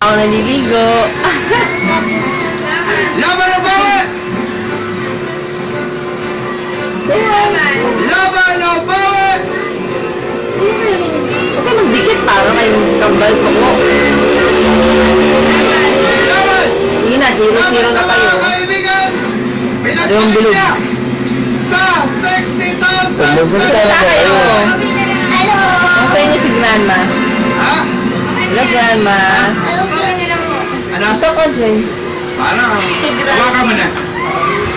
Ako naliligo. Laban o bawi? Laban o bawi? Huwag ka magdikit para kayong kambal ko mo. Laban! Hindi na, 0-0 na kayo. Mga kaibigan, Yung bilog. niya sa 60,000 Magsalita kayo. Ang sa inyo si Grandma. Ha? Hello, Grandma. Ano? Ito ko, Jay. Parang, hawakan mo na.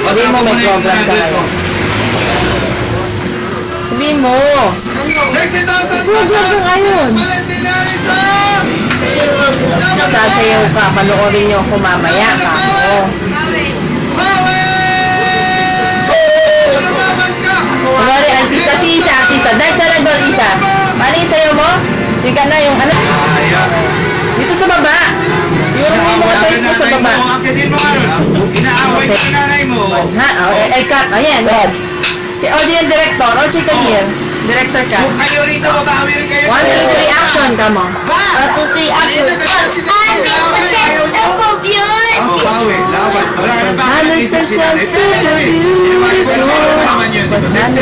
Sabihin mo may program ka ngayon. Sabihin mo. 60,000 Program ka ngayon. Valentinari sa... Sasayaw ka. Panoorin niyo ako mamaya ka. Bawi! Lumaban ka! Kunwari, artista si Isa, artista. Dahil sa lang doon, Isa. Paano yung sayaw mo? Yung ka na, yung ano? Dito sa baba. Yung mga toys mo sa baba. Akitin mo nga ron. Inaaway ka ng nanay mo. Ha? Ay, cut. Ayan. Si Audrey yung director. O, chika here. Director ka. Kung kayo rito, babawi rin kayo. 1, 2, 3, action ka mo. 1, 2, 3, action. Oh, bawi. Laban. Wala ka na ba? 100% super beautiful. 100%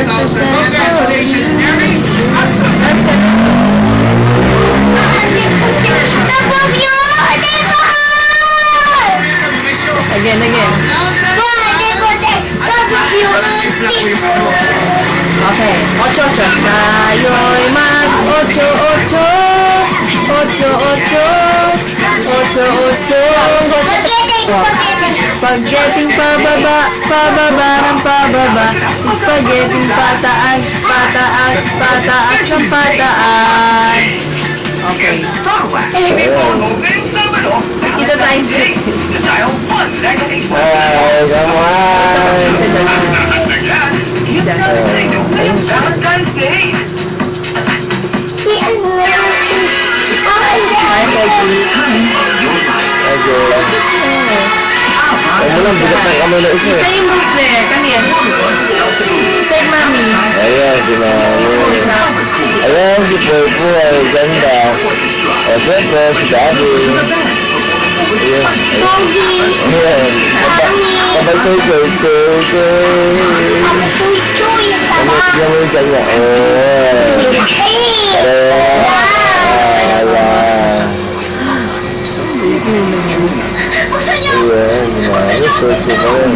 Congratulations, Mary. At sa Again. Okay. 8-8. Kayo'y mag 8-8. 8-8. Spaghetting pababa, pababa ng pababa. Spaghetting pataas, pataas, pataas ng pataas. Okay. Kita tayo. Valentine's Day! Hi, Becky. Ay mo lang, bigat ng kamay na isa Isa yung roof there. Come here. Isa yung mami. Ayan, si Mami. Ayan, si Popo ay ganda. O, siyempre, si Daddy. Ayan. Ayan. Sabay toy. Ano siya mo yung kanya? Ayan, sexy pa rin.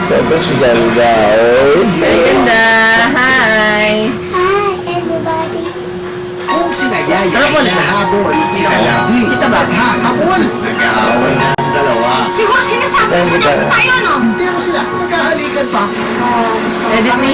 Siyempre si ganda. Very ganda. Hi. Kung sinayaya Ano po? hinahabol, sinalabi. Kita ba? Hapon. Nag-aaway na ang dalawa. Siguro sinasabi mo na sa tayo, no? Pero sila, magkahalikan pa. Edit me.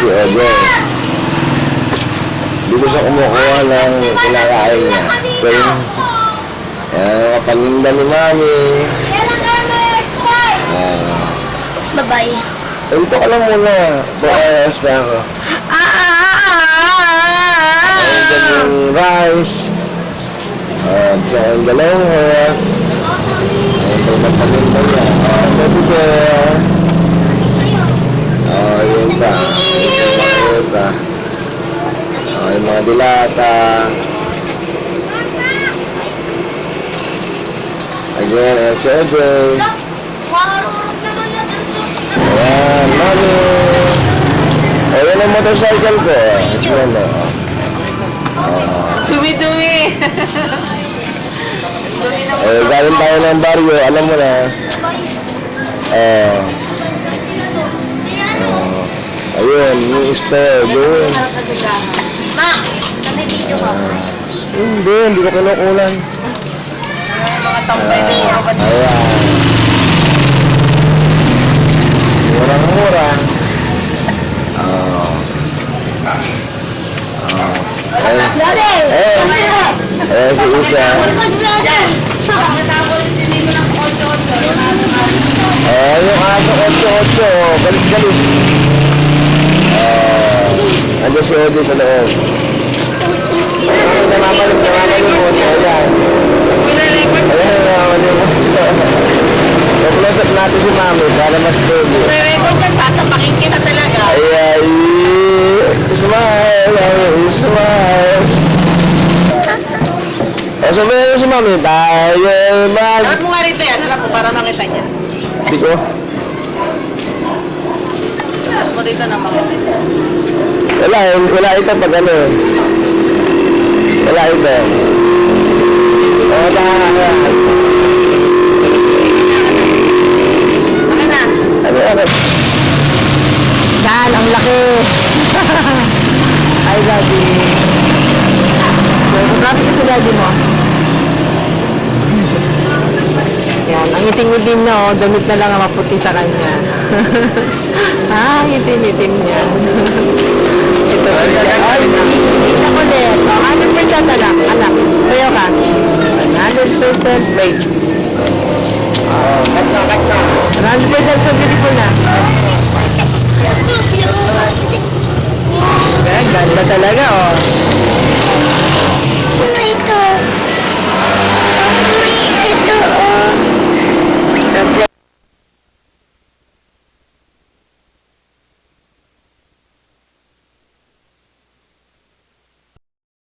Si Ojo. Dito siya kumukuha ng kinakain niya. Pero kapaninda ni Mami. Bye-bye. Dito ka lang muna. Bukas pa ako. Ah! yung rice. Tsaka yung dalawang hair. Ito na paninda niya. Baby bear. Yun pa. Yun pa. Yung mga dilata. Again, ayan si OJ. Marunong naman yan ang susunod. Ayan, mami. Ayan ang motorcycle ko. Ayan na. Dumi-dumi. Galing tayo ng baryo, alam mo na. Ayun, yung spare, doon. Ma, kami video ko. Hindi ko kinukulan. Mga tambay na mga kapatid. Ayan. Murang-mura. Ayun. Ayun si Isa. Yung aso 8-8, galis-galis. Andiyan si Odi sa loob. Namamalig mo. Ayan. Ayan, namamalig mo. I-close up natin si Mami para mas baby. Record ka, sasapakin kita talaga. Ay, smile. Sabihin mo si Mami, tayo Harap mo nga rito yan, harap mo para makita niya. Hindi ko. Harap mo rito na makita niya. Wala ito pag ano. Wala ito. Wala. Saka na. Ano? Yan, ang laki. Ay, daddy. Grabe ka sa daddy mo. Yan, ang itim-itim na oh, damit na lang ang maputi sa kanya. Itim-itim niya. Ito siya. Ay, isa ko din. 100% anak. Sayo ka. 100% wait. 100% so beautiful na. Ganda talaga oh. Ano ito?